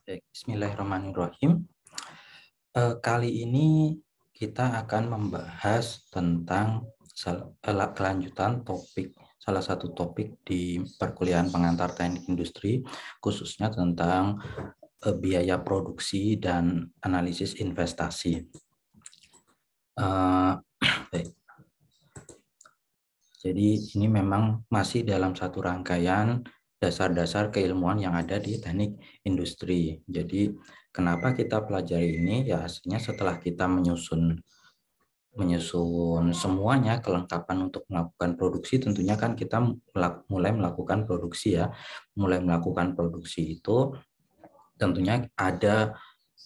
Baik, bismillahirrahmanirrahim. Kali ini kita akan membahas tentang kelanjutan topik, salah satu topik di perkuliahan pengantar teknik industri, khususnya tentang biaya produksi dan analisis investasi. Baik. Jadi ini memang masih dalam satu rangkaian dasar-dasar keilmuan yang ada di teknik industri. Jadi kenapa kita pelajari ini? Ya aslinya setelah kita menyusun semuanya kelengkapan untuk melakukan produksi, tentunya kan kita mulai melakukan produksi ya. Mulai melakukan produksi itu tentunya ada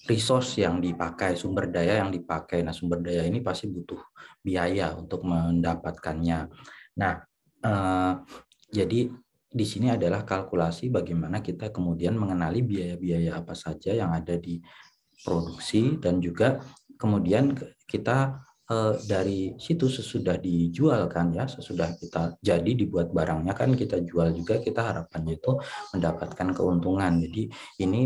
resource yang dipakai, sumber daya yang dipakai. Nah, sumber daya ini pasti butuh biaya untuk mendapatkannya. Nah, jadi di sini adalah kalkulasi bagaimana kita kemudian mengenali biaya-biaya apa saja yang ada di produksi, dan juga kemudian kita dari situ sesudah dijual kan ya, sesudah kita jadi dibuat barangnya kan kita jual juga, kita harapannya itu mendapatkan keuntungan. Jadi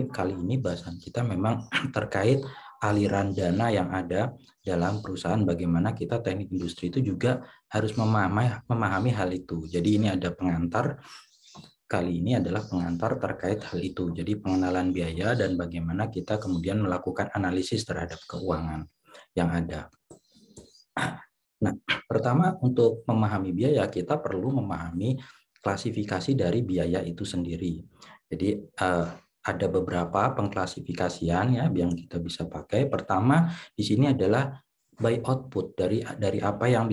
kali ini bahasan kita memang terkait aliran dana yang ada dalam perusahaan, bagaimana kita teknik industri itu juga harus memahami hal itu. Jadi ini ada pengantar. Kali ini adalah pengantar terkait hal itu. Jadi pengenalan biaya dan bagaimana kita kemudian melakukan analisis terhadap keuangan yang ada. Nah, pertama untuk memahami biaya kita perlu memahami klasifikasi dari biaya itu sendiri. Jadi ada beberapa pengklasifikasian ya yang kita bisa pakai. Pertama di sini adalah by output, dari apa yang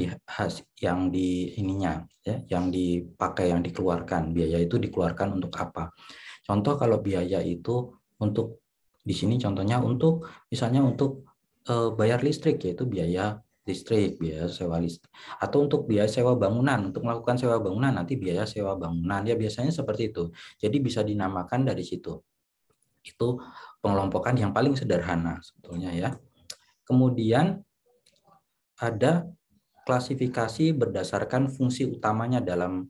dipakai, yang dikeluarkan. Biaya itu dikeluarkan untuk apa? Contoh kalau biaya itu untuk di sini contohnya untuk misalnya untuk bayar listrik, yaitu biaya listrik, biaya sewa listrik, atau untuk biaya sewa bangunan, untuk melakukan sewa bangunan nanti biaya sewa bangunan, ya biasanya seperti itu. Jadi bisa dinamakan dari situ. Itu pengelompokan yang paling sederhana sebetulnya ya. Kemudian ada klasifikasi berdasarkan fungsi utamanya dalam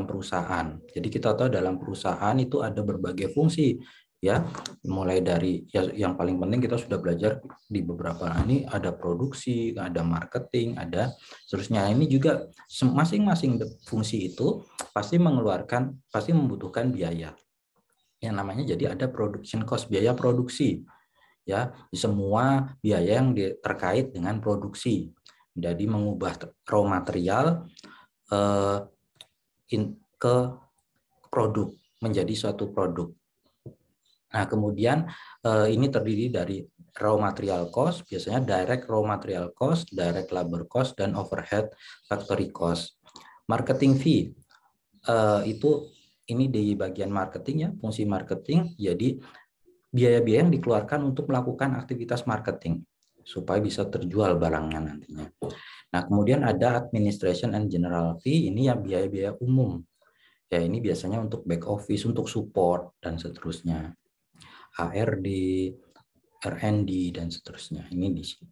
perusahaan. Jadi kita tahu dalam perusahaan itu ada berbagai fungsi ya, mulai dari yang paling penting kita sudah belajar di beberapa ini, ada produksi, ada marketing, ada seterusnya. Ini juga masing-masing fungsi itu pasti membutuhkan biaya. Yang namanya jadi ada production cost, biaya produksi ya, semua biaya yang terkait dengan produksi. Jadi mengubah raw material ke produk, menjadi suatu produk. Nah, kemudian ini terdiri dari raw material cost, biasanya direct raw material cost, direct labor cost, dan overhead factory cost. Marketing fee itu ini di bagian marketing ya, fungsi marketing. Jadi biaya-biaya yang dikeluarkan untuk melakukan aktivitas marketing supaya bisa terjual barangnya nantinya. Nah, kemudian ada administration and general fee, ini ya biaya-biaya umum. Ya, ini biasanya untuk back office, untuk support, dan seterusnya. HRD, R&D, dan seterusnya. Ini di sini.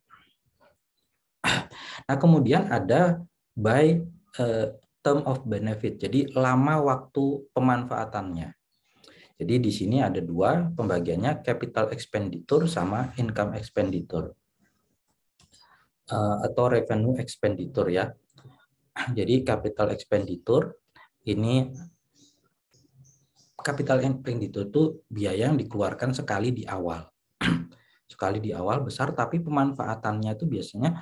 Nah, kemudian ada by term of benefit, jadi lama waktu pemanfaatannya. Jadi di sini ada dua pembagiannya, capital expenditure sama income expenditure atau revenue expenditure ya. Jadi capital expenditure ini, capital expenditure itu biaya yang dikeluarkan sekali di awal. Sekali di awal besar, tapi pemanfaatannya itu biasanya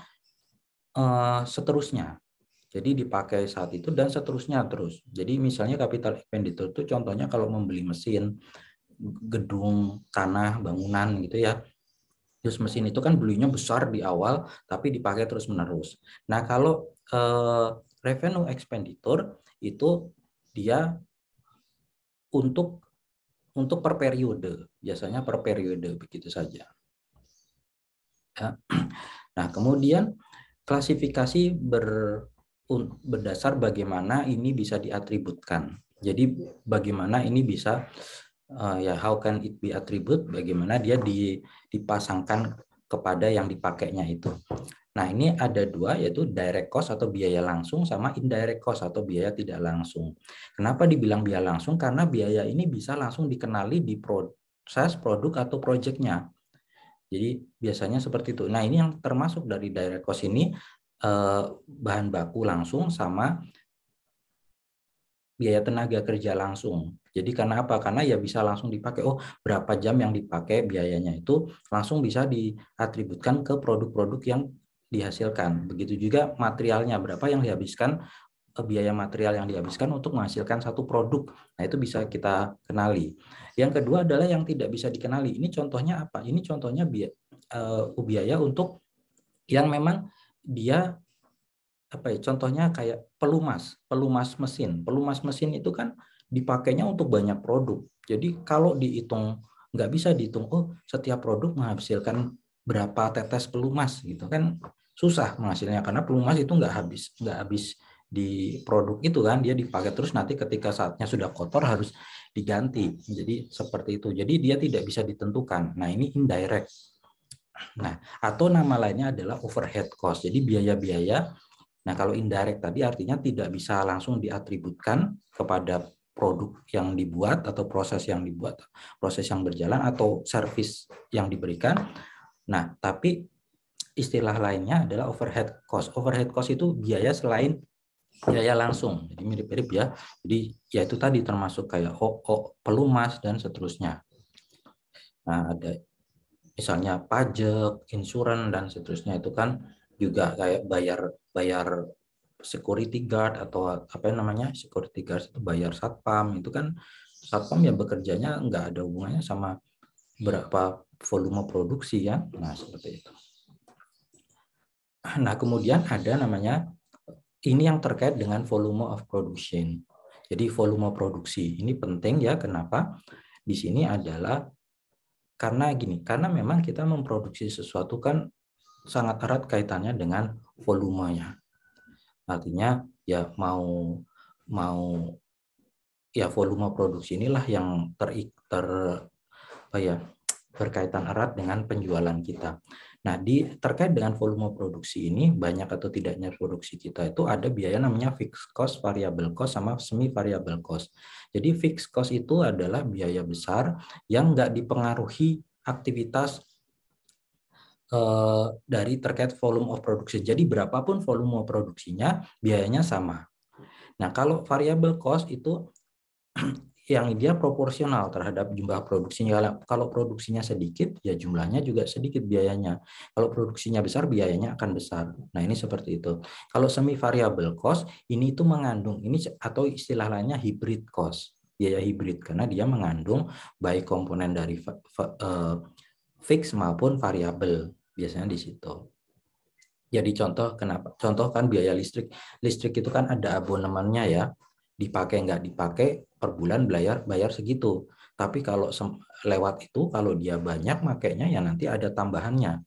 seterusnya. Jadi dipakai saat itu dan seterusnya terus. Jadi misalnya capital expenditure itu contohnya kalau membeli mesin, gedung, tanah, bangunan gitu ya. Terus mesin itu kan belinya besar di awal, tapi dipakai terus-menerus. Nah, kalau revenue expenditure itu dia untuk per periode, biasanya per periode begitu saja. Ya. Nah, kemudian klasifikasi berdasar bagaimana ini bisa diatributkan. Jadi bagaimana ini bisa ya how can it be attribute, bagaimana dia dipasangkan kepada yang dipakainya itu. Nah, ini ada dua, yaitu direct cost atau biaya langsung sama indirect cost atau biaya tidak langsung. Kenapa dibilang biaya langsung? Karena biaya ini bisa langsung dikenali proses produk atau projectnya. Jadi biasanya seperti itu. Nah, ini yang termasuk dari direct cost ini bahan baku langsung sama biaya tenaga kerja langsung. Jadi karena apa? Karena ya bisa langsung dipakai. Oh, berapa jam yang dipakai biayanya itu langsung bisa diatributkan ke produk-produk yang dihasilkan. Begitu juga materialnya, berapa yang dihabiskan, biaya material yang dihabiskan untuk menghasilkan satu produk. Nah, itu bisa kita kenali. Yang kedua adalah yang tidak bisa dikenali. Ini contohnya apa? Ini contohnya biaya untuk yang memang dia apa ya? Contohnya kayak pelumas mesin. Pelumas mesin itu kan dipakainya untuk banyak produk. Jadi kalau dihitung, nggak bisa dihitung, oh setiap produk menghasilkan berapa tetes pelumas gitu kan, susah menghasilnya karena pelumas itu nggak habis di produk itu kan, dia dipakai terus, nanti ketika saatnya sudah kotor harus diganti. Jadi seperti itu. Jadi dia tidak bisa ditentukan. Nah, ini indirect. Nah, atau nama lainnya adalah overhead cost. Jadi biaya-biaya. Nah, kalau indirect tadi artinya tidak bisa langsung diatributkan kepada produk yang dibuat atau proses yang dibuat, proses yang berjalan atau service yang diberikan. Nah, tapi istilah lainnya adalah overhead cost. Overhead cost itu biaya selain biaya langsung. Jadi mirip-mirip ya. Jadi ya itu tadi termasuk kayak pelumas dan seterusnya. Nah, ada misalnya pajak, insuran dan seterusnya, itu kan juga kayak bayar security guard atau apa namanya, security guard itu bayar satpam. Itu kan satpam ya bekerjanya nggak ada hubungannya sama berapa volume produksi ya. Nah, seperti itu. Nah, kemudian ada namanya, ini yang terkait dengan volume of production. Jadi volume produksi ini penting ya. Kenapa? Di sini adalah karena gini, karena memang kita memproduksi sesuatu kan sangat erat kaitannya dengan volumenya. Artinya ya mau ya volume produksi inilah yang berkaitan erat dengan penjualan kita. Nah, terkait dengan volume produksi ini, banyak atau tidaknya produksi kita itu ada biaya namanya fixed cost, variable cost, sama semi variable cost. Jadi fixed cost itu adalah biaya besar yang nggak dipengaruhi aktivitas dari terkait volume of production. Jadi berapapun volume produksinya, biayanya sama. Nah, kalau variable cost itu yang dia proporsional terhadap jumlah produksinya. Kalau produksinya sedikit, ya jumlahnya juga sedikit biayanya. Kalau produksinya besar, biayanya akan besar. Nah, ini seperti itu. Kalau semi variable cost, ini itu mengandung, ini atau istilah lainnya hybrid cost. Biaya hybrid, karena dia mengandung baik komponen dari fix maupun variabel. Biasanya di situ. Jadi contoh kan biaya listrik. Listrik itu kan ada abonemennya ya. Dipakai nggak dipakai per bulan bayar segitu. Tapi kalau lewat itu, kalau dia banyak makainya ya nanti ada tambahannya.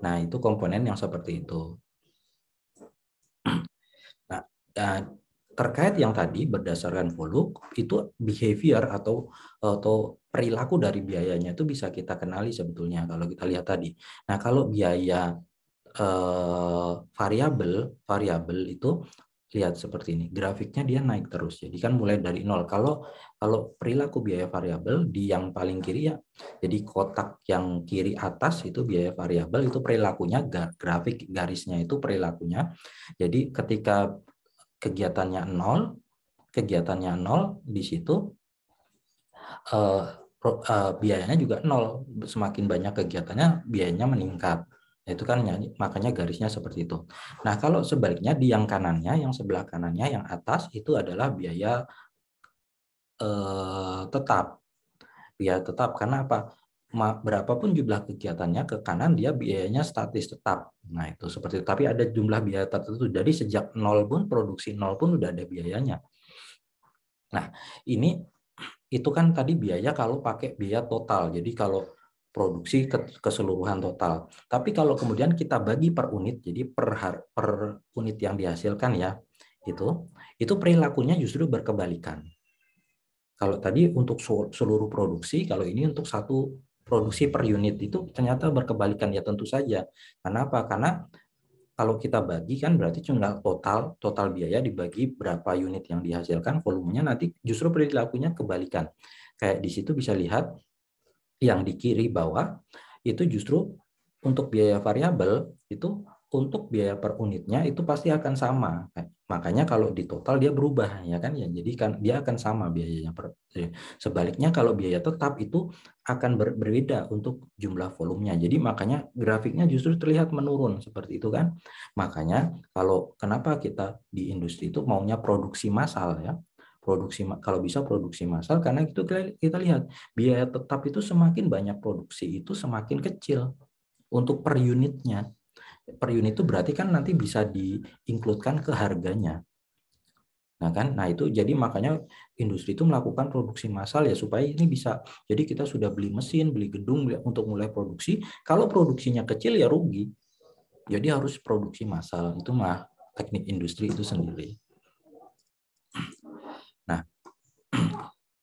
Nah, itu komponen yang seperti itu. Nah, terkait yang tadi berdasarkan volume, itu behavior atau perilaku dari biayanya itu bisa kita kenali sebetulnya kalau kita lihat tadi. Nah, kalau biaya variabel itu lihat seperti ini, grafiknya dia naik terus. Jadi kan mulai dari nol. Kalau perilaku biaya variabel di yang paling kiri ya, jadi kotak yang kiri atas itu biaya variabel, itu perilakunya, grafik garisnya itu perilakunya. Jadi ketika kegiatannya nol di situ, biayanya juga nol. Semakin banyak kegiatannya, biayanya meningkat. Itu kan makanya garisnya seperti itu. Nah, kalau sebaliknya di yang kanannya, yang sebelah kanannya, yang atas itu adalah biaya tetap. Biaya tetap karena apa? Berapapun jumlah kegiatannya, ke kanan dia biayanya statis tetap. Nah, itu seperti itu. Tapi ada jumlah biaya tertentu. Dari sejak nol pun, produksi nol pun udah ada biayanya. Nah, ini itu kan tadi biaya kalau pakai biaya total. Jadi kalau produksi keseluruhan total. Tapi kalau kemudian kita bagi per unit, jadi per unit yang dihasilkan ya, itu perilakunya justru berkebalikan. Kalau tadi untuk seluruh produksi, kalau ini untuk satu produksi per unit itu ternyata berkebalikan ya, tentu saja. Karena apa? Karena kalau kita bagi kan berarti jumlah total biaya dibagi berapa unit yang dihasilkan, volumenya nanti justru perilakunya kebalikan. Kayak di situ bisa lihat yang di kiri bawah itu justru untuk biaya variabel itu untuk biaya per unitnya itu pasti akan sama. Makanya kalau di total dia berubah ya kan ya. Jadi kan dia akan sama biayanya sebaliknya kalau biaya tetap itu akan berbeda untuk jumlah volumenya. Jadi makanya grafiknya justru terlihat menurun seperti itu kan. Makanya kalau kenapa kita di industri itu maunya produksi massal ya. Kalau bisa produksi massal karena itu kita lihat biaya tetap itu semakin banyak produksi itu semakin kecil untuk per unitnya. Per unit itu berarti kan nanti bisa diinkludkan ke harganya. Nah kan, nah itu jadi makanya industri itu melakukan produksi massal ya supaya ini bisa. Jadi kita sudah beli mesin, beli gedung untuk mulai produksi. Kalau produksinya kecil ya rugi. Jadi harus produksi massal. Itu mah teknik industri itu sendiri. Nah,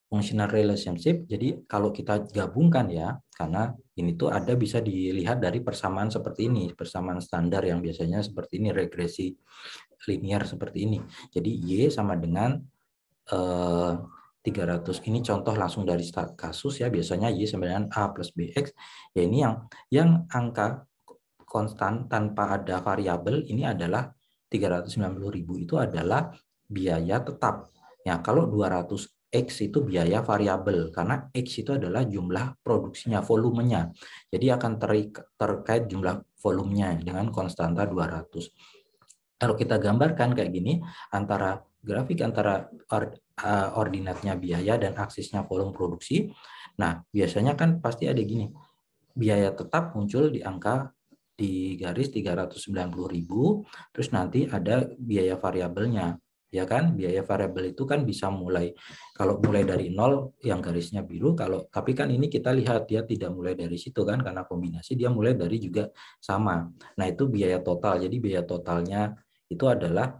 functional relationship. Jadi kalau kita gabungkan ya, karena ini tuh ada bisa dilihat dari persamaan seperti ini, persamaan standar yang biasanya seperti ini, regresi linear seperti ini. Jadi Y sama dengan 300. Ini contoh langsung dari kasus ya, biasanya Y sama dengan A plus BX. Ya ini yang angka konstan tanpa ada variabel ini adalah 390.000 itu adalah biaya tetap. Ya, kalau 200X itu biaya variabel karena X itu adalah jumlah produksinya, volumenya. Jadi akan terkait jumlah volumenya dengan konstanta 200. Kalau kita gambarkan kayak gini, antara grafik antara ordinatnya biaya dan aksisnya volume produksi. Nah, biasanya kan pasti ada gini. Biaya tetap muncul di angka di garis 390.000, terus nanti ada biaya variabelnya. Ya kan, biaya variabel itu kan bisa mulai kalau mulai dari nol yang garisnya biru, tapi kan ini kita lihat dia tidak mulai dari situ kan karena kombinasi dia mulai dari juga sama. Nah, itu biaya total. Jadi biaya totalnya itu adalah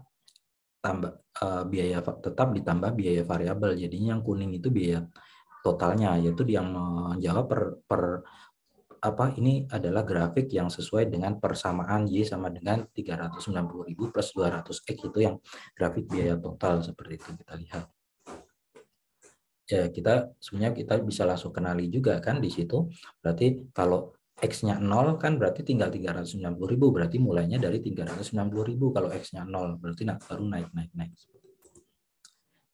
biaya tetap ditambah biaya variabel. Jadinya yang kuning itu biaya totalnya, yaitu yang menjawab ini adalah grafik yang sesuai dengan persamaan Y sama dengan 390.000 plus 200X itu yang grafik biaya total seperti itu kita lihat. Ya, sebenarnya kita bisa langsung kenali juga kan di situ. Berarti kalau X-nya 0 kan berarti tinggal 390.000, berarti mulainya dari 390.000 kalau X-nya 0, berarti baru naik.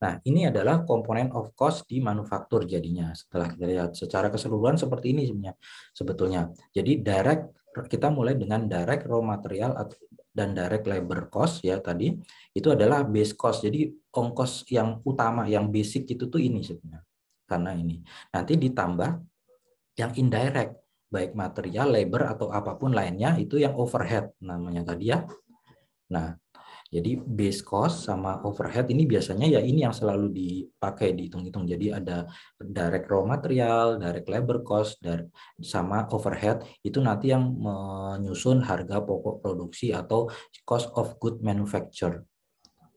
Nah, ini adalah komponen of cost di manufaktur jadinya. Setelah kita lihat secara keseluruhan seperti ini sebetulnya. Jadi kita mulai dengan direct raw material dan direct labor cost ya tadi. Itu adalah base cost. Jadi ongkos yang utama, yang basic itu tuh ini sebenarnya. Karena ini. Nanti ditambah yang indirect, baik material, labor atau apapun lainnya itu yang overhead namanya tadi ya. Nah, jadi base cost sama overhead ini biasanya ya ini yang selalu dipakai dihitung-hitung. Jadi ada direct raw material, direct labor cost, sama overhead itu nanti yang menyusun harga pokok produksi atau cost of good manufacture.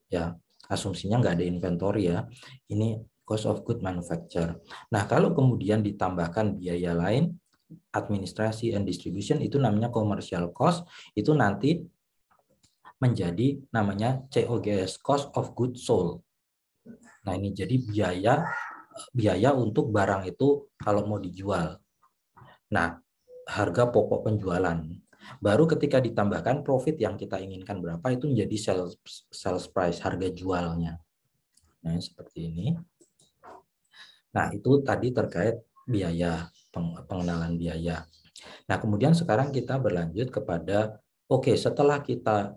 Ya, asumsinya nggak ada inventory ya. Ini cost of good manufacture. Nah, kalau kemudian ditambahkan biaya lain, administrasi and distribution itu namanya commercial cost, itu nanti menjadi namanya COGS, cost of goods sold. Nah, ini jadi biaya untuk barang itu kalau mau dijual. Nah, harga pokok penjualan. Baru ketika ditambahkan profit yang kita inginkan berapa itu menjadi sales price, harga jualnya. Nah, seperti ini. Nah, itu tadi terkait biaya, pengenalan biaya. Nah, kemudian sekarang kita berlanjut kepada setelah kita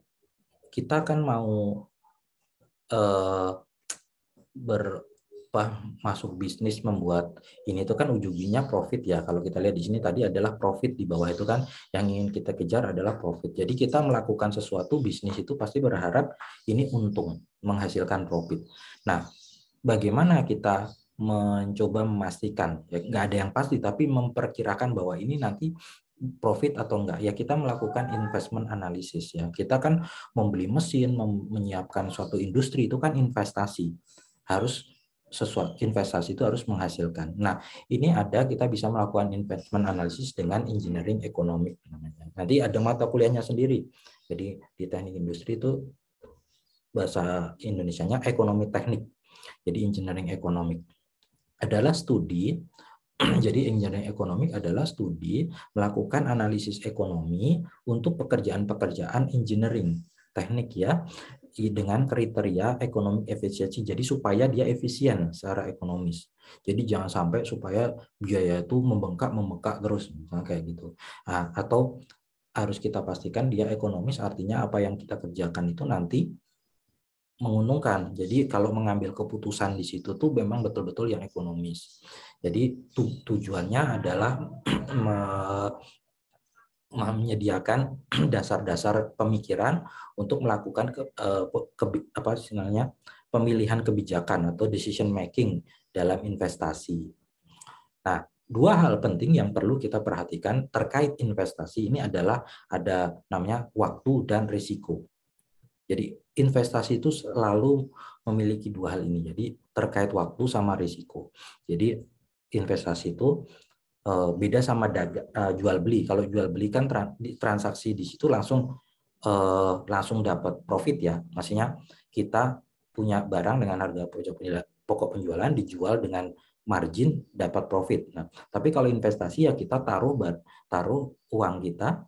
kan mau masuk bisnis membuat ini itu kan ujungnya profit ya. Kalau kita lihat di sini tadi adalah profit, di bawah itu kan yang ingin kita kejar adalah profit. Jadi kita melakukan sesuatu bisnis itu pasti berharap ini untung, menghasilkan profit. Nah, bagaimana kita mencoba memastikan ya nggak ada yang pasti tapi memperkirakan bahwa ini nanti profit atau enggak ya, kita melakukan investment analysis ya. Kita kan membeli mesin, menyiapkan suatu industri itu kan investasi, harus sesuatu investasi itu harus menghasilkan. Nah, ini kita bisa melakukan investment analysis dengan engineering economic namanya. Nanti ada mata kuliahnya sendiri. Jadi di teknik industri itu bahasa Indonesianya ekonomi teknik. Jadi engineering economic adalah studi Jadi engineering ekonomik adalah studi melakukan analisis ekonomi untuk pekerjaan-pekerjaan engineering teknik ya, dengan kriteria ekonomi efisiensi. Jadi supaya dia efisien secara ekonomis. Jadi jangan sampai supaya biaya itu membengkak terus, misalnya kayak gitu. Nah, atau harus kita pastikan dia ekonomis, artinya apa yang kita kerjakan itu nanti menguntungkan. Jadi kalau mengambil keputusan di situ tuh memang betul-betul yang ekonomis. Jadi tujuannya adalah menyediakan dasar-dasar pemikiran untuk melakukan pemilihan kebijakan atau decision making dalam investasi. Nah, dua hal penting yang perlu kita perhatikan terkait investasi ini adalah ada namanya waktu dan risiko. Jadi investasi itu selalu memiliki dua hal ini. Jadi terkait waktu sama risiko. Jadi investasi itu beda sama jual beli. Kalau jual beli kan transaksi di situ langsung dapat profit ya. Maksudnya kita punya barang dengan harga pokok penjualan dijual dengan margin dapat profit. Nah, tapi kalau investasi ya kita taruh uang kita,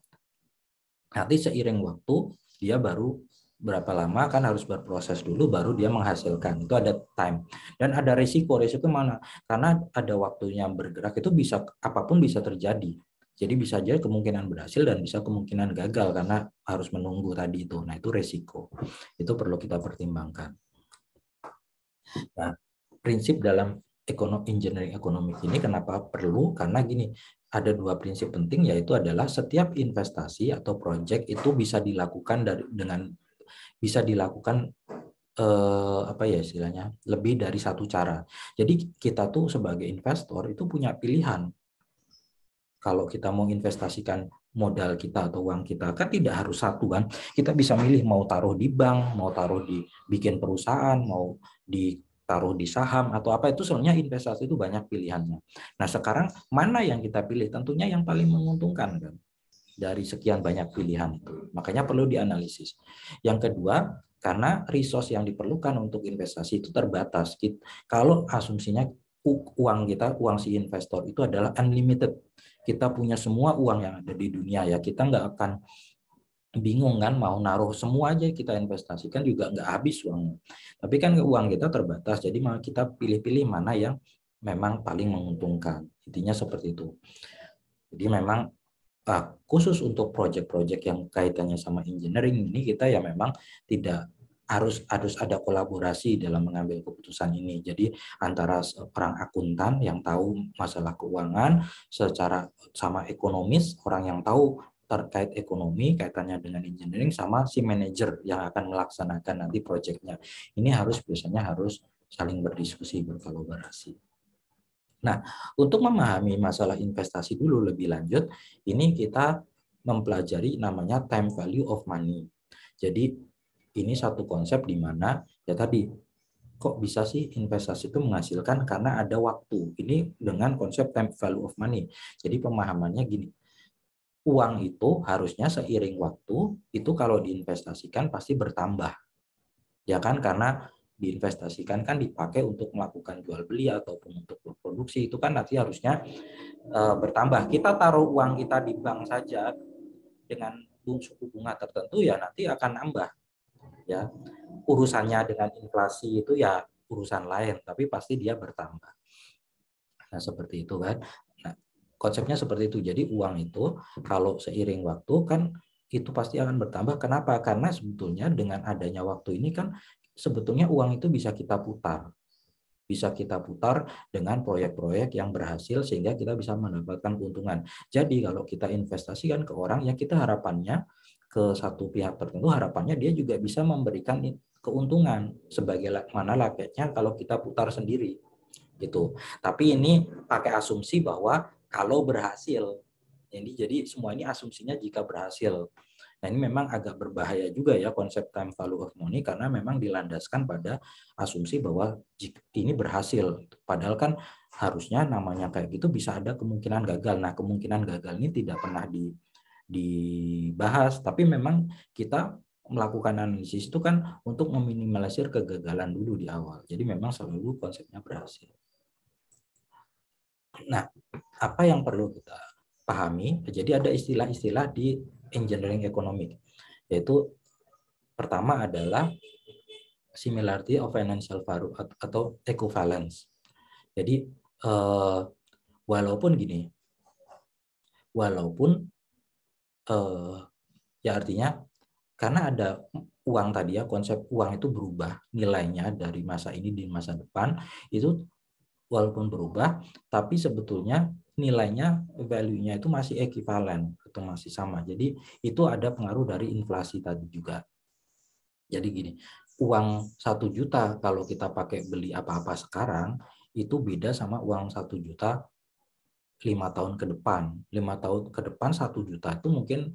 nanti seiring waktu dia baru berapa lama kan harus berproses dulu baru dia menghasilkan. Itu ada time. Dan ada risiko mana? Karena ada waktunya bergerak itu bisa apapun bisa terjadi. Jadi bisa aja kemungkinan berhasil dan bisa kemungkinan gagal karena harus menunggu tadi itu. Nah, itu risiko. Itu perlu kita pertimbangkan. Nah, prinsip dalam engineering ekonomi ini kenapa perlu? Karena gini, ada dua prinsip penting, yaitu adalah setiap investasi atau proyek itu bisa dilakukan apa ya istilahnya, lebih dari satu cara. Jadi kita tuh sebagai investor itu punya pilihan. Kalau kita mau investasikan modal kita atau uang kita kan tidak harus satu kan. Kita bisa milih mau taruh di bank, mau taruh di bikin perusahaan, mau ditaruh di saham atau apa. Itu sebenarnya investasi itu banyak pilihannya. Nah, sekarang mana yang kita pilih? Tentunya yang paling menguntungkan kan dari sekian banyak pilihan itu. Makanya perlu dianalisis. Yang kedua, karena resource yang diperlukan untuk investasi itu terbatas. Kalau asumsinya uang si investor itu adalah unlimited, kita punya semua uang yang ada di dunia ya, kita nggak akan bingung kan mau naruh semua aja kita investasikan juga nggak habis uangnya. Tapi kan uang kita terbatas, jadi malah kita pilih-pilih mana yang memang paling menguntungkan. Intinya seperti itu. Jadi memang khusus untuk proyek-proyek yang kaitannya sama engineering ini kita ya memang tidak harus ada kolaborasi dalam mengambil keputusan ini. Jadi antara seorang akuntan yang tahu masalah keuangan secara sama ekonomis, orang yang tahu terkait ekonomi kaitannya dengan engineering, sama si manajer yang akan melaksanakan nanti proyeknya. Ini biasanya harus saling berdiskusi, berkolaborasi. Nah, untuk memahami masalah investasi dulu lebih lanjut, ini kita mempelajari namanya time value of money. Jadi ini satu konsep di mana ya tadi kok bisa sih investasi itu menghasilkan karena ada waktu. Ini dengan konsep time value of money. Jadi pemahamannya gini, uang itu harusnya seiring waktu itu kalau diinvestasikan pasti bertambah. Ya kan, karena diinvestasikan kan dipakai untuk melakukan jual beli ataupun untuk berproduksi, itu kan nanti harusnya bertambah. Kita taruh uang kita di bank saja dengan suku bunga tertentu ya nanti akan nambah ya. Urusannya dengan inflasi itu ya urusan lain, tapi pasti dia bertambah. Nah, seperti itu kan. Nah, konsepnya seperti itu. Jadi uang itu kalau seiring waktu kan itu pasti akan bertambah. Kenapa? Karena sebetulnya dengan adanya waktu ini kan sebetulnya uang itu bisa kita putar. Bisa kita putar dengan proyek-proyek yang berhasil sehingga kita bisa mendapatkan keuntungan. Jadi kalau kita investasikan ke orang ya kita harapannya ke satu pihak tertentu, harapannya dia juga bisa memberikan keuntungan sebagaimana layaknya kalau kita putar sendiri gitu. Tapi ini pakai asumsi bahwa kalau berhasil. Jadi semua ini asumsinya jika berhasil. Nah, ini memang agak berbahaya juga ya konsep time value of money karena memang dilandaskan pada asumsi bahwa ini berhasil. Padahal kan harusnya namanya kayak gitu bisa ada kemungkinan gagal. Nah, kemungkinan gagal ini tidak pernah dibahas, tapi memang kita melakukan analisis itu kan untuk meminimalisir kegagalan dulu di awal. Jadi memang selalu konsepnya berhasil. Nah, apa yang perlu kita pahami? Jadi ada istilah-istilah di engineering economics, yaitu pertama adalah similarity of financial value atau equivalence. Jadi walaupun ya artinya karena ada uang tadi ya, konsep uang itu berubah nilainya dari masa ini di masa depan, itu walaupun berubah tapi sebetulnya nilainya, value-nya itu masih ekuivalen atau masih sama. Jadi itu ada pengaruh dari inflasi tadi juga. Jadi gini, uang 1 juta kalau kita pakai beli apa-apa sekarang itu beda sama uang 1 juta 5 tahun ke depan. 5 tahun ke depan 1 juta itu mungkin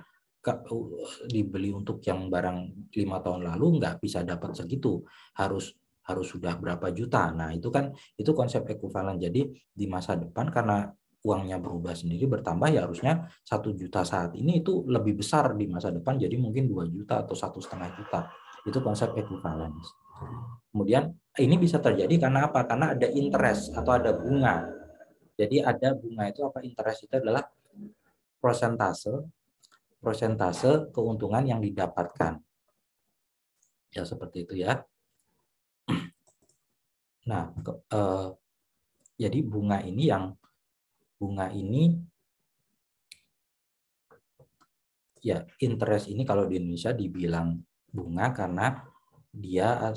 dibeli untuk yang barang 5 tahun lalu nggak bisa dapat segitu, harus sudah berapa juta. Nah itu kan itu konsep ekuivalen. Jadi di masa depan karena uangnya berubah sendiri bertambah, ya harusnya 1 juta saat ini itu lebih besar di masa depan, jadi mungkin 2 juta atau 1,5 juta. Itu konsep ekuivalen. Kemudian ini bisa terjadi karena apa? Karena ada interest atau ada bunga. Jadi ada bunga itu apa? Interest itu adalah persentase keuntungan yang didapatkan. Ya seperti itu ya. Nah, jadi bunga ini ya, interest ini kalau di Indonesia dibilang bunga karena dia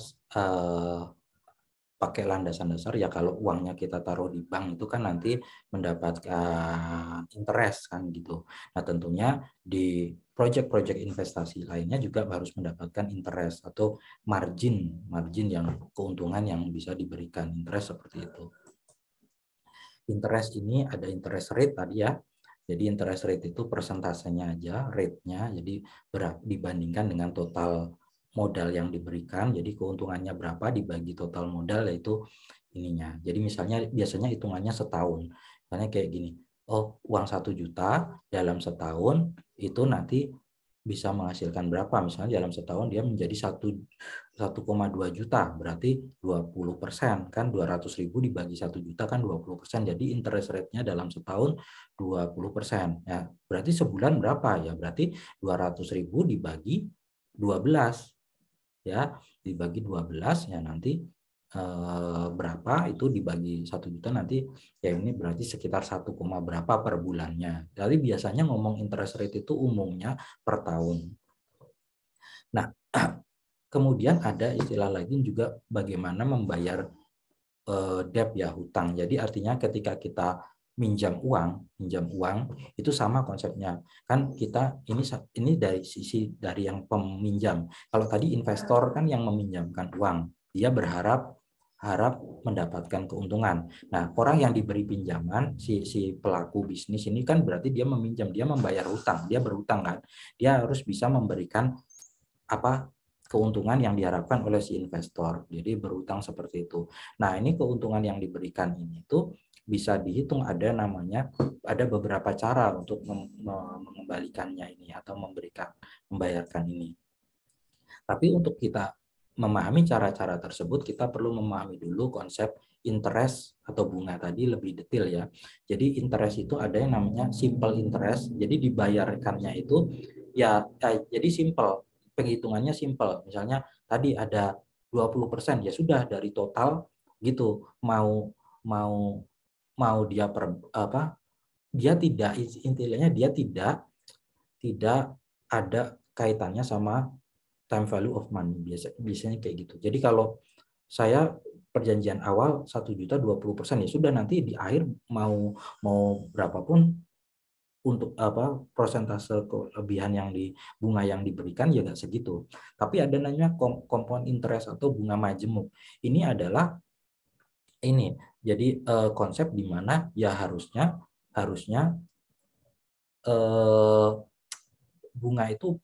pakai landasan dasar ya, kalau uangnya kita taruh di bank itu kan nanti mendapatkan interest kan gitu. Nah tentunya di project-project investasi lainnya juga harus mendapatkan interest atau margin yang keuntungan yang bisa diberikan interest seperti itu. Interest ini ada interest rate tadi ya. Jadi interest rate itu persentasenya aja, rate-nya. Jadi dibandingkan dengan total modal yang diberikan. Jadi keuntungannya berapa dibagi total modal, yaitu ininya. Jadi misalnya biasanya hitungannya setahun. Misalnya kayak gini. Oh, uang 1 juta dalam setahun itu nanti bisa menghasilkan berapa? Misalnya dalam setahun dia menjadi 1,2 juta, berarti 20%, kan 200.000 dibagi 1 juta kan 20%, jadi interest rate-nya dalam setahun 20%. Ya, berarti sebulan berapa? Ya berarti 200.000 dibagi 12. Ya, dibagi 12 ya nanti berapa itu dibagi 1 juta nanti ya ini berarti sekitar 1, berapa per bulannya. Jadi biasanya ngomong interest rate itu umumnya per tahun. Nah, kemudian ada istilah lagi juga bagaimana membayar debt ya, hutang. Jadi artinya ketika kita minjam uang itu sama konsepnya. Kan kita ini dari sisi dari yang peminjam. Kalau tadi investor kan yang meminjamkan uang, dia berharap mendapatkan keuntungan. Nah, orang yang diberi pinjaman, si pelaku bisnis ini kan berarti dia meminjam, dia membayar hutang, dia berhutang kan. Dia harus bisa memberikan apa keuntungan yang diharapkan oleh si investor. Jadi berhutang seperti itu. Nah, ini keuntungan yang diberikan ini tuh bisa dihitung, ada beberapa cara untuk mengembalikannya ini atau membayarkan ini. Tapi untuk kita memahami cara-cara tersebut, kita perlu memahami dulu konsep interest atau bunga tadi lebih detail ya. Jadi interest itu ada yang namanya simple interest. Jadi dibayarkannya itu ya jadi simple, penghitungannya simple. Misalnya tadi ada 20%, ya sudah dari total gitu. Mau dia dia tidak, intinya dia tidak ada kaitannya sama time value of money, biasanya kayak gitu. Jadi kalau saya perjanjian awal 1 juta 20%, ya sudah nanti di akhir mau berapapun untuk persentase kelebihan yang di bunga yang diberikan ya nggak segitu. Tapi ada namanya compound interest atau bunga majemuk. Ini adalah jadi konsep di mana ya harusnya bunga itu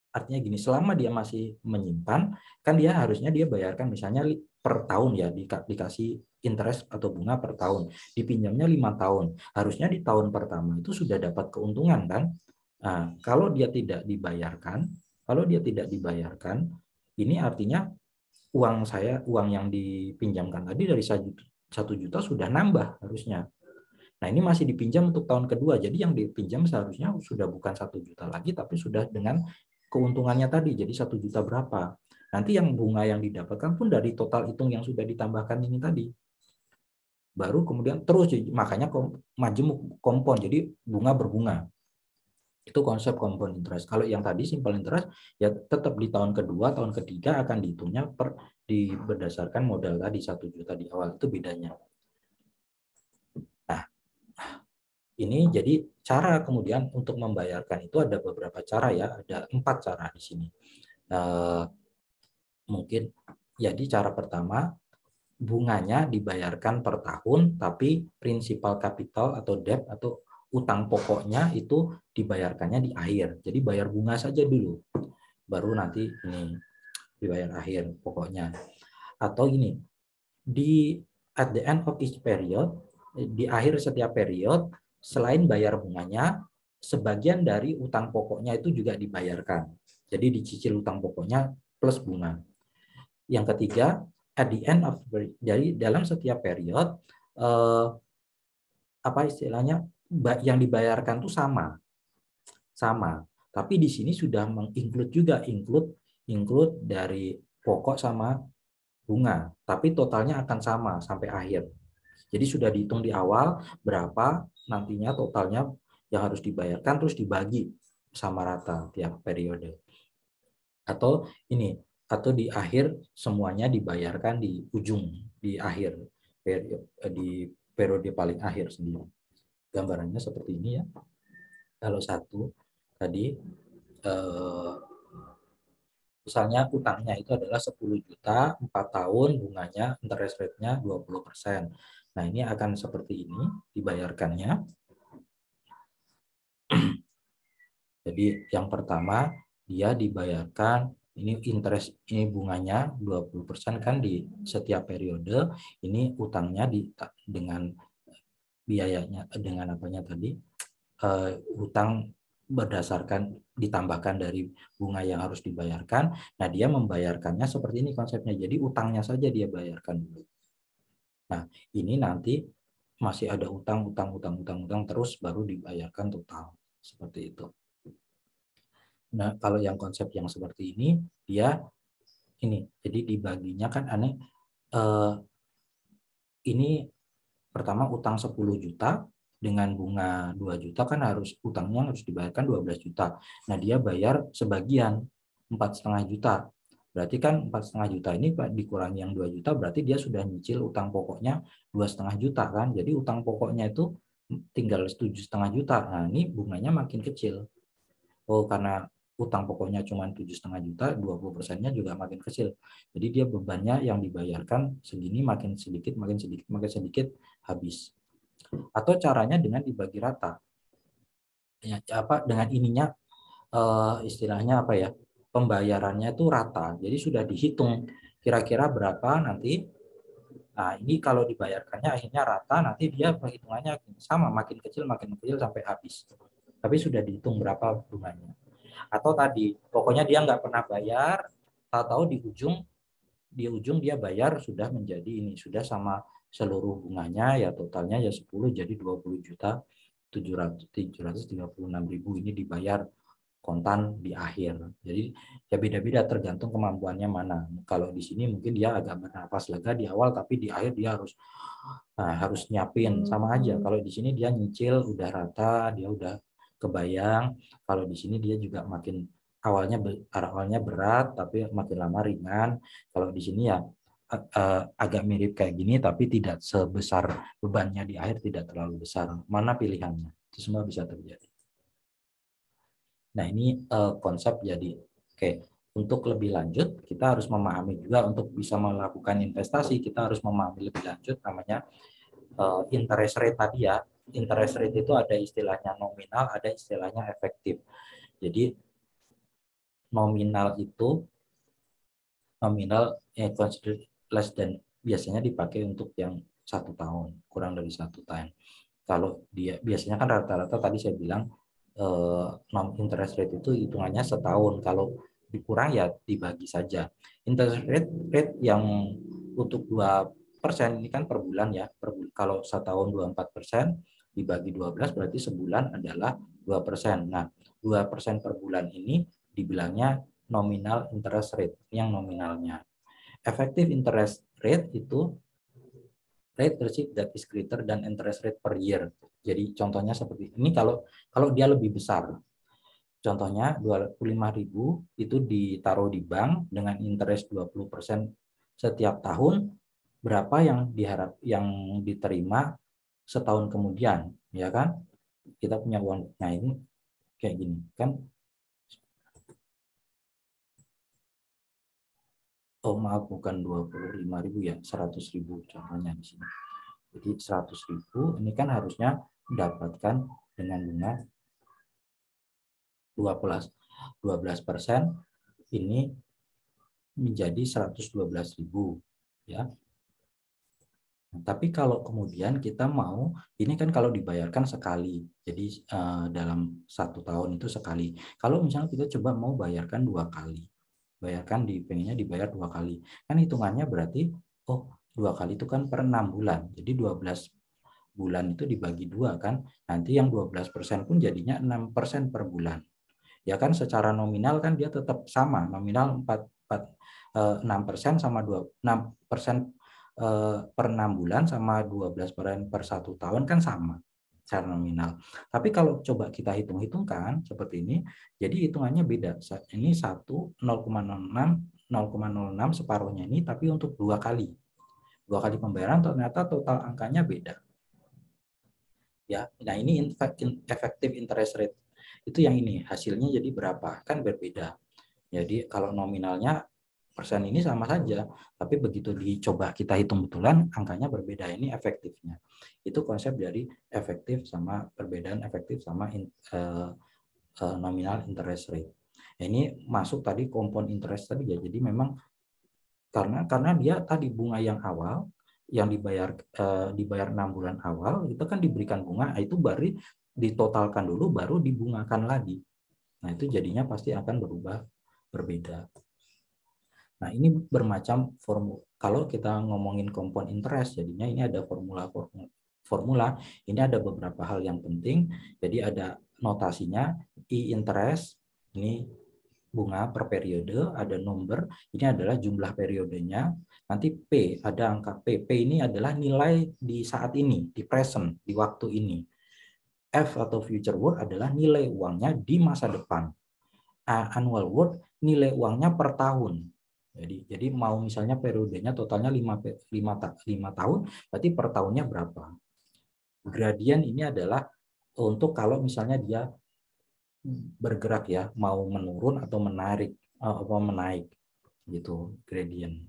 artinya gini, selama dia masih menyimpan, kan dia harusnya dia bayarkan misalnya per tahun ya, dikasih interest atau bunga per tahun. Dipinjamnya 5 tahun. Harusnya di tahun pertama itu sudah dapat keuntungan kan? Nah, kalau dia tidak dibayarkan, ini artinya uang yang dipinjamkan tadi dari 1 juta sudah nambah harusnya. Nah, ini masih dipinjam untuk tahun kedua. Jadi yang dipinjam seharusnya sudah bukan 1 juta lagi, tapi sudah dengan keuntungannya tadi. Jadi 1 juta berapa? Nanti yang bunga yang didapatkan pun dari total hitung yang sudah ditambahkan ini tadi. Baru kemudian terus, makanya majemuk kompon. Jadi bunga berbunga. Itu konsep compound interest. Kalau yang tadi simple interest, ya tetap di tahun kedua, tahun ketiga akan dihitungnya berdasarkan modal tadi 1 juta di awal. Itu bedanya. Nah, ini jadi cara kemudian untuk membayarkan itu ada beberapa cara ya, ada 4 cara di sini. Mungkin jadi cara pertama, bunganya dibayarkan per tahun, tapi prinsipal kapital atau debt atau utang pokoknya itu dibayarkannya di akhir. Jadi bayar bunga saja dulu, baru nanti ini dibayar akhir pokoknya. Atau ini, at the end of each period, di akhir setiap period, selain bayar bunganya, sebagian dari utang pokoknya itu juga dibayarkan. Jadi dicicil utang pokoknya plus bunga. Yang ketiga, at the end of, jadi dalam setiap period, apa istilahnya, yang dibayarkan itu sama. Tapi di sini sudah menginclude juga, include dari pokok sama bunga, tapi totalnya akan sama sampai akhir. Jadi sudah dihitung di awal berapa nantinya totalnya yang harus dibayarkan, terus dibagi sama rata tiap periode. Atau ini, atau di akhir semuanya dibayarkan di ujung, di akhir di periode paling akhir sendiri. Gambarannya seperti ini ya. Kalau satu tadi misalnya utangnya itu adalah 10 juta, 4 tahun, bunganya, interest rate-nya 20%. Nah, ini akan seperti ini dibayarkannya. Jadi yang pertama, dia dibayarkan, ini interest, ini bunganya 20% kan di setiap periode, ini utangnya dengan biayanya, dengan apanya tadi, utang berdasarkan ditambahkan dari bunga yang harus dibayarkan. Nah, dia membayarkannya seperti ini konsepnya. Jadi utangnya saja dia bayarkan dulu. Nah, ini nanti masih ada utang terus baru dibayarkan total. Seperti itu. Nah, kalau yang konsep yang seperti ini, dia ini. Jadi dibaginya kan aneh. Ini pertama utang 10 juta, dengan bunga 2 juta kan utangnya harus dibayarkan 12 juta. Nah, dia bayar sebagian 4,5 juta. Berarti kan 4,5 juta ini dikurangi yang 2 juta, berarti dia sudah nyicil utang pokoknya 2,5 juta kan. Jadi utang pokoknya itu tinggal 7,5 juta. Nah, ini bunganya makin kecil. Oh, karena utang pokoknya cuma 7,5 juta, 20%-nya juga makin kecil. Jadi dia bebannya yang dibayarkan segini makin sedikit habis. Atau caranya dengan dibagi rata. Ya, dengan ininya istilahnya apa ya? Pembayarannya itu rata. Jadi sudah dihitung kira-kira berapa nanti. Nah, ini kalau dibayarkannya akhirnya rata, nanti dia perhitungannya sama, makin kecil sampai habis. Tapi sudah dihitung berapa bunganya. Atau tadi, pokoknya dia nggak pernah bayar, tahu-tahu di ujung dia bayar sudah menjadi ini, sudah sama seluruh bunganya, ya totalnya ya 10, jadi 20 juta 736.000 ini dibayar kontan di akhir. Jadi ya beda-beda tergantung kemampuannya mana. Kalau di sini mungkin dia agak bernafas lega di awal, tapi di akhir dia harus nyiapin, sama aja. Kalau di sini dia nyicil udah rata, dia udah kebayang. Kalau di sini dia juga makin awalnya berat, tapi makin lama ringan. Kalau di sini ya agak mirip kayak gini, tapi tidak sebesar bebannya di akhir, tidak terlalu besar. Mana pilihannya? Itu semua bisa terjadi. Nah, ini konsep jadi. Oke, untuk lebih lanjut kita harus memahami juga, untuk bisa melakukan investasi kita harus memahami lebih lanjut namanya interest rate tadi ya. Interest rate itu ada istilahnya nominal, ada istilahnya efektif. Jadi nominal considered less than, biasanya dipakai untuk yang 1 tahun, kurang dari 1 tahun. Kalau dia biasanya kan rata-rata tadi saya bilang non interest rate itu hitungannya setahun. Kalau dikurang ya dibagi saja. Interest rate yang untuk 2% ini kan per bulan ya. Kalau setahun 24%, dibagi 12 berarti sebulan adalah 2%. Nah, 2% per bulan ini dibilangnya nominal interest rate, yang nominalnya. Effective interest rate itu rate received that is greater than interest rate per year. Jadi contohnya seperti ini, kalau dia lebih besar. Contohnya 25.000 itu ditaruh di bank dengan interest 20% setiap tahun, berapa yang diterima setahun kemudian, ya kan? Kita punya uang. Nah, ini kayak gini, kan? Oh, maaf, bukan 25.000 ya, 100.000 contohnya di sini. Jadi 100.000 ini kan harusnya mendapatkan dengan bunga 12%, ini menjadi 112.000 ya. Nah, tapi kalau kemudian kita mau, ini kan kalau dibayarkan sekali, jadi dalam 1 tahun itu sekali. Kalau misalnya kita coba mau bayarkan 2 kali, pengennya dibayar 2 kali, kan hitungannya berarti, oh 2 kali itu kan per 6 bulan, jadi 12 bulan itu dibagi 2 kan, nanti yang 12% pun jadinya 6% per bulan. Ya kan secara nominal kan dia tetap sama, nominal 6% sama 6% per 6 bulan sama 12% per 1 tahun kan sama secara nominal. Tapi kalau coba kita hitung-hitungkan seperti ini, jadi hitungannya beda. Ini 0,06 separuhnya ini, tapi untuk 2 kali. 2 kali pembayaran ternyata total angkanya beda. Ya, nah ini effective interest rate. Itu yang ini, hasilnya jadi berapa? Kan berbeda. Jadi kalau nominalnya persen ini sama saja, tapi begitu dicoba kita hitung betulan, angkanya berbeda. Ini efektifnya. Itu konsep dari efektif sama perbedaan efektif sama nominal interest rate. Ini masuk tadi kompon interest tadi ya. Jadi memang karena dia tadi bunga yang awal yang dibayar 6 bulan awal itu kan diberikan bunga, itu baru ditotalkan dulu baru dibungakan lagi. Nah, itu jadinya pasti akan berbeda. Nah, ini bermacam formula. Kalau kita ngomongin kompon interest, jadinya ini ada formula. Ini ada beberapa hal yang penting. Jadi ada notasinya, I interest, ini bunga per periode, ada number, ini adalah jumlah periodenya. Nanti P, ada angka P. P ini adalah nilai di saat ini, di present, di waktu ini. F atau future worth adalah nilai uangnya di masa depan. Annual worth, nilai uangnya per tahun. Jadi mau misalnya periodenya totalnya 5 tahun, berarti per tahunnya berapa. Gradient ini adalah untuk kalau misalnya dia bergerak ya, mau menurun atau menaik gitu, gradient.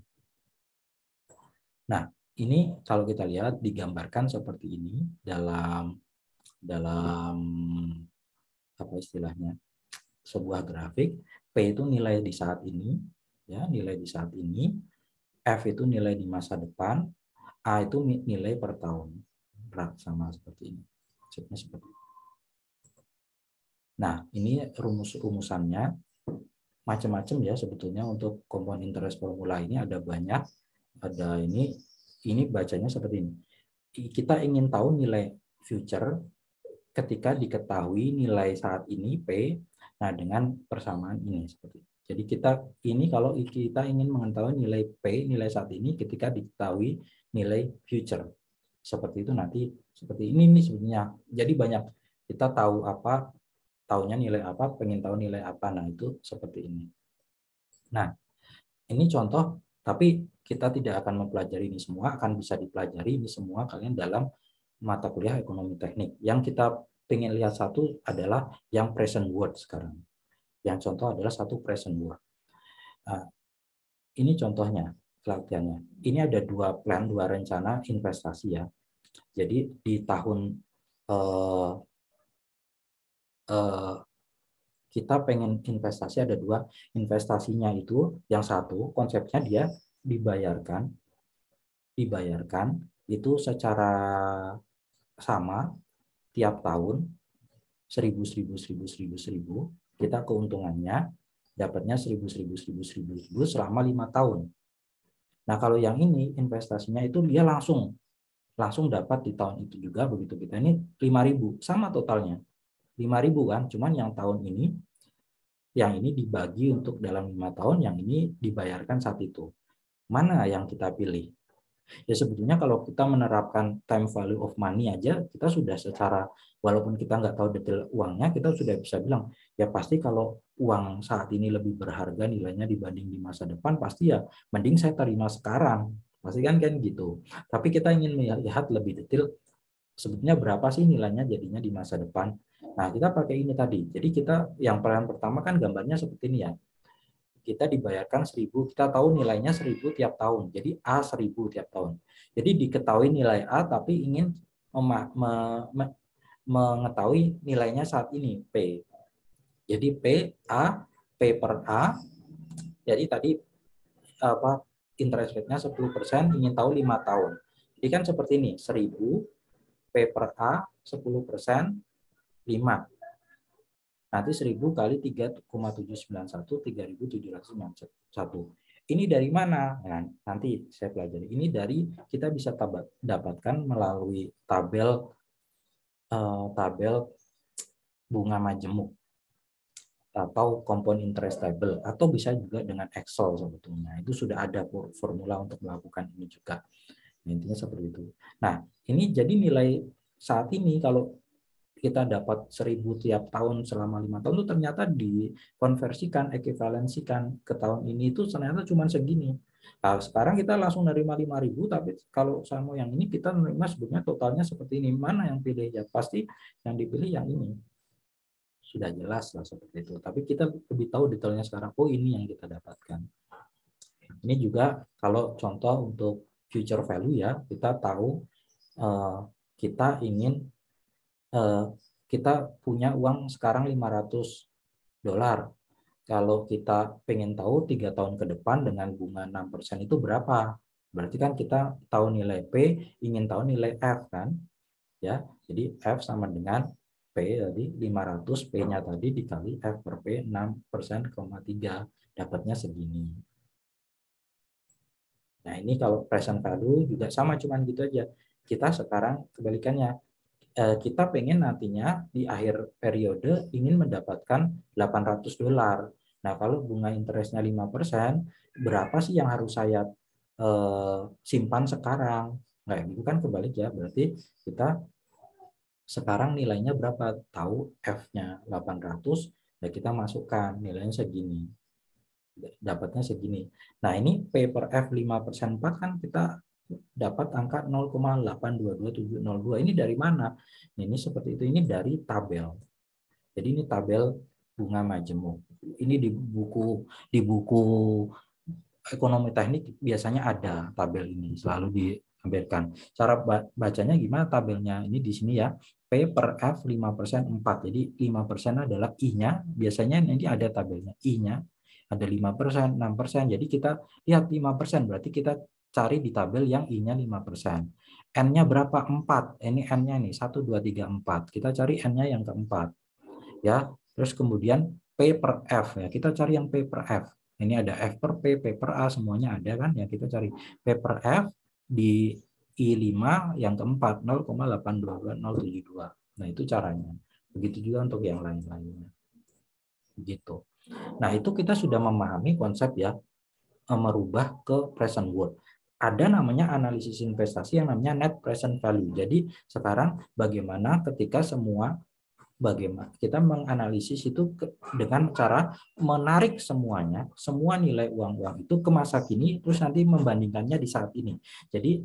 Nah, ini kalau kita lihat digambarkan seperti ini dalam apa istilahnya, sebuah grafik. P itu nilai di saat ini, ya, nilai di saat ini. F itu nilai di masa depan, A itu nilai per tahun. Sama seperti ini. Seperti ini. Nah, ini rumusannya macam-macam ya sebetulnya. Untuk kompon interest formula ini ada banyak. Ada ini bacanya seperti ini. Kita ingin tahu nilai future ketika diketahui nilai saat ini P, nah dengan persamaan ini seperti ini. Jadi kalau kita ingin mengetahui nilai P, nilai saat ini ketika diketahui nilai future. Seperti itu nanti seperti ini nih sebenarnya. Jadi banyak kita tahu apa, tahunya nilai apa, pengen tahu nilai apa. Nah, itu seperti ini. Nah, ini contoh, tapi kita tidak akan mempelajari ini semua, akan bisa dipelajari ini semua kalian dalam mata kuliah ekonomi teknik. Yang kita pengen lihat satu adalah yang present worth sekarang. Yang contoh adalah satu present worth. Nah, ini contohnya, pelatihannya. Ini ada dua rencana investasi ya. Jadi di tahun kita pengen investasi, ada dua investasinya. Itu yang satu konsepnya dia dibayarkan itu secara sama tiap tahun 1.000 kita keuntungannya dapatnya 1.000 selama 5 tahun. Nah, kalau yang ini investasinya itu dia langsung langsung dapat di tahun itu juga. Begitu kita ini 5.000 sama totalnya 5.000 kan, cuman yang tahun ini yang ini dibagi untuk dalam 5 tahun, yang ini dibayarkan saat itu. Mana yang kita pilih? Ya sebetulnya kalau kita menerapkan time value of money aja, kita sudah secara, walaupun kita nggak tahu detail uangnya, kita sudah bisa bilang, ya pasti kalau uang saat ini lebih berharga nilainya dibanding di masa depan, pasti ya mending saya terima sekarang. Pasti kan gitu. Tapi kita ingin melihat lebih detail, sebetulnya berapa sih nilainya jadinya di masa depan. Nah, kita pakai ini tadi. Jadi kita yang peran pertama kan gambarnya seperti ini ya. Kita dibayarkan 1.000, kita tahu nilainya 1.000 tiap tahun. Jadi A 1.000 tiap tahun. Jadi diketahui nilai A, tapi ingin mengetahui nilainya saat ini, P. Jadi P, A, P per A. Jadi tadi apa interest rate-nya 10%, ingin tahu 5 tahun. Jadi kan seperti ini, 1.000, P per A, 10%, 5. Nanti 1.000 kali 3,791, 3.791. Ini dari mana? Nah, nanti saya pelajari. Ini dari kita bisa dapatkan melalui tabel bunga majemuk atau compound interest table, atau bisa juga dengan Excel sebetulnya. Itu sudah ada formula untuk melakukan ini juga. Intinya seperti itu. Nah, ini jadi nilai saat ini kalau kita dapat 1.000 tiap tahun selama 5 tahun itu ternyata dikonversikan, ekuivalensikan ke tahun ini itu ternyata cuma segini. Nah, sekarang kita langsung nerima 5.000, tapi kalau sama yang ini kita nerima sebetulnya totalnya seperti ini. Mana yang pilih? Ya pasti yang dipilih yang ini. Sudah jelas lah seperti itu. Tapi kita lebih tahu detailnya sekarang. Oh, ini yang kita dapatkan. Ini juga kalau contoh untuk future value ya, kita tahu kita ingin kita punya uang sekarang $500. Kalau kita pengen tahu 3 tahun ke depan dengan bunga 6% itu berapa? Berarti kan kita tahu nilai P, ingin tahu nilai F kan? Ya, jadi F sama dengan P tadi 500, P-nya tadi dikali F per P 6%,3, dapatnya segini. Nah, ini kalau present value juga sama, cuman gitu aja. Kita sekarang kebalikannya, kita pengen nantinya di akhir periode ingin mendapatkan $800. Nah, kalau bunga interestnya 5%, berapa sih yang harus saya simpan sekarang? Nah, itu kan kebalik ya. Berarti kita sekarang nilainya berapa? Tahu F-nya 800, ya kita masukkan nilainya segini. Dapatnya segini. Nah, ini P per F 5%, 4 kan kita dapat angka 0,822702. Ini dari mana? Ini seperti itu. Ini dari tabel. Jadi ini tabel bunga majemuk. Ini di buku ekonomi teknik biasanya ada tabel ini, selalu ditampilkan. Cara bacanya gimana tabelnya? Ini di sini ya. P per F 5%, 4. Jadi 5% adalah I-nya. Biasanya nanti ada tabelnya. I-nya ada 5%, 6%. Jadi kita lihat 5%. Berarti kita cari di tabel yang I-nya 5%. N-nya berapa? 4. Ini N-nya nih, 1, 2, 3, 4. Kita cari N-nya yang keempat. Ya, terus kemudian P per F. Ya, kita cari yang P per F. Ini ada F per P, P per A, semuanya ada kan? Ya, kita cari P per F di I5 yang keempat, 0,822072. Nah, itu caranya. Begitu juga untuk yang lain-lainnya. Begitu. Nah, itu kita sudah memahami konsep ya, merubah ke present worth. Ada namanya analisis investasi yang namanya net present value. Jadi sekarang bagaimana ketika bagaimana kita menganalisis itu dengan cara menarik semuanya, semua nilai uang-uang itu ke masa kini, terus nanti membandingkannya di saat ini. Jadi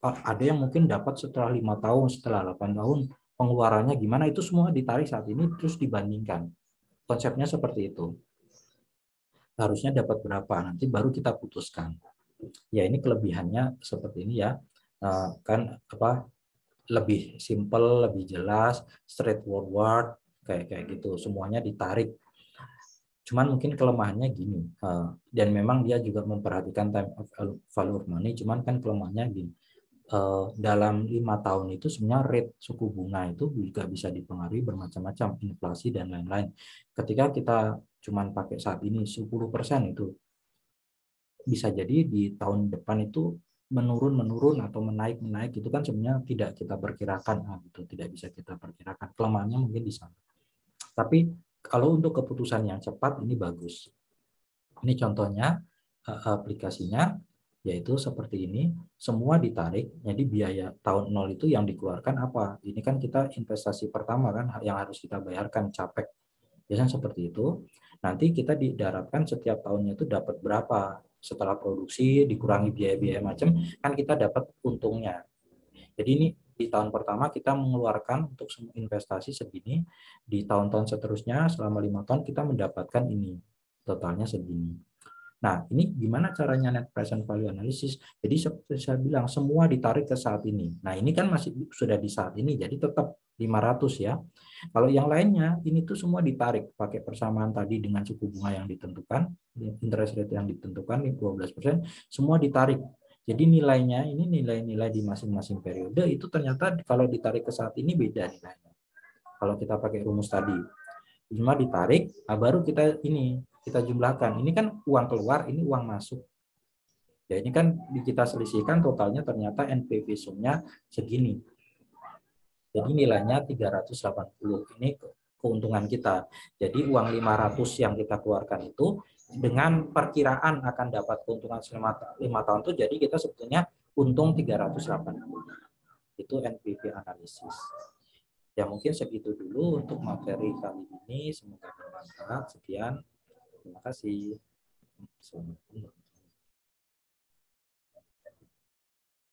ada yang mungkin dapat setelah 5 tahun, setelah 8 tahun, pengeluarannya gimana, itu semua ditarik saat ini, terus dibandingkan. Konsepnya seperti itu. Harusnya dapat berapa, nanti baru kita putuskan. Ya, ini kelebihannya seperti ini ya. Kan apa, lebih simple, lebih jelas, straightforward, kayak gitu. Semuanya ditarik. Cuman mungkin kelemahannya gini, dan memang dia juga memperhatikan time of value of money, cuman kan kelemahannya gini, dalam 5 tahun itu sebenarnya rate suku bunga itu juga bisa dipengaruhi bermacam-macam, inflasi dan lain-lain. Ketika kita cuman pakai saat ini 10%, itu bisa jadi di tahun depan itu menurun atau menaik itu kan sebenarnya tidak kita perkirakan, gitu, tidak bisa kita perkirakan. Kelemahannya mungkin di sana. Tapi kalau untuk keputusan yang cepat ini bagus. Ini contohnya aplikasinya, yaitu seperti ini, semua ditarik, jadi biaya tahun 0 itu yang dikeluarkan apa? Ini kan kita investasi pertama kan yang harus kita bayarkan, capek. Biasanya seperti itu. Nanti kita diharapkan setiap tahunnya itu dapat berapa? Setelah produksi dikurangi biaya-biaya macam, kan kita dapat untungnya. Jadi ini di tahun pertama kita mengeluarkan untuk investasi segini, di tahun-tahun seterusnya selama 5 tahun kita mendapatkan ini, totalnya segini. Nah, ini gimana caranya net present value analysis? Jadi seperti saya bilang, semua ditarik ke saat ini. Nah, ini kan masih sudah di saat ini, jadi tetap 500 ya. Kalau yang lainnya, ini tuh semua ditarik pakai persamaan tadi dengan suku bunga yang ditentukan, interest rate yang ditentukan 12%, semua ditarik. Jadi nilainya, ini nilai-nilai di masing-masing periode, itu ternyata kalau ditarik ke saat ini beda nilainya. Kalau kita pakai rumus tadi. Cuma ditarik, nah baru kita jumlahkan. Ini kan uang keluar, ini uang masuk. Ya ini kan kita selisihkan totalnya ternyata NPV sum-nya segini. Jadi nilainya 380. Ini keuntungan kita. Jadi uang 500 yang kita keluarkan itu dengan perkiraan akan dapat keuntungan selama 5 tahun itu, jadi kita sebetulnya untung 380. Itu NPV analisis. Ya mungkin segitu dulu untuk materi kali ini, semoga bermanfaat. Sekian, terima kasih. Assalamualaikum.